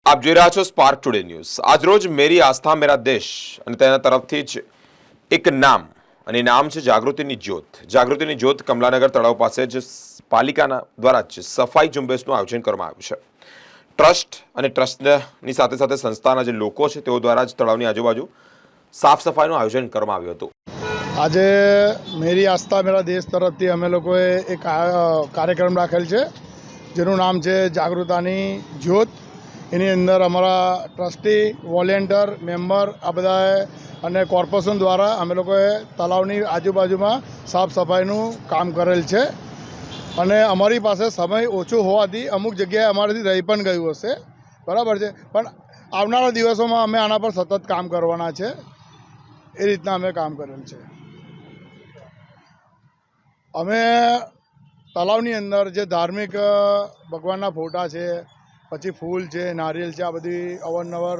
આપ જોઈ રહ્યા છો સ્પાર્ક ટુડે ન્યૂઝ। આજરોજ મેરી આસ્થા મેરા દેશ અને તેના તરફથી જ એક નામ અને નામ છે જાગૃતિની જ્યોત। જાગૃતિની જ્યોત કમલાનગર તળાવ પાસે જ પાલિકાના દ્વારા જ સફાઈ ઝુંબેશનું આયોજન કરવામાં આવ્યું છે। ટ્રસ્ટ અને ટ્રસ્ટની સાથે સાથે સંસ્થાના જે લોકો છે તેઓ દ્વારા જ તળાવની આજુબાજુ સાફ સફાઈનું આયોજન કરવામાં આવ્યું હતું। આજે મેરી આસ્થા મેરા દેશ તરફથી અમે લોકોએ એક કાર્યક્રમ રાખેલ છે જેનું નામ છે જાગૃતાની જ્યોત। એની અંદર અમારા ટ્રસ્ટી, વોલેન્ટિયર, મેમ્બર આ બધા અને કોર્પોરેશન દ્વારા અમે લોકોએ તળાવની આજુબાજુમાં સાફ સફાઈનું કામ કરેલ છે અને અમારી પાસે સમય ઓછો હોવાથી અમુક જગ્યાએ અમારાથી રહી પણ ગયું હશે, બરાબર છે, પણ આવનારા દિવસોમાં અમે આના પર સતત કામ કરવાના છે। એ રીતના અમે કામ કરેલ છે। અમે તળાવની અંદર જે ધાર્મિક ભગવાનના ફોટા છે, પછી ફૂલ છે, નારિયેલ છે, આ બધી અવારનવાર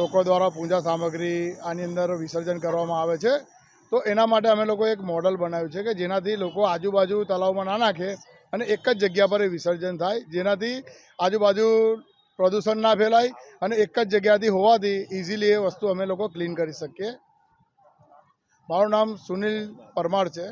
લોકો દ્વારા પૂજા સામગ્રી આની અંદર વિસર્જન કરવામાં આવે છે। તો એના માટે અમે લોકો એક મોડલ બનાવ્યું છે કે જેનાથી લોકો આજુબાજુ તળાવમાં ના નાખે અને એક જ જગ્યા પર એ વિસર્જન થાય, જેનાથી આજુબાજુ પ્રદૂષણ ના ફેલાય અને એક જ જગ્યાથી હોવાથી ઇઝીલી એ વસ્તુ અમે લોકો ક્લીન કરી શકીએ। મારું નામ સુનિલ પરમાર છે।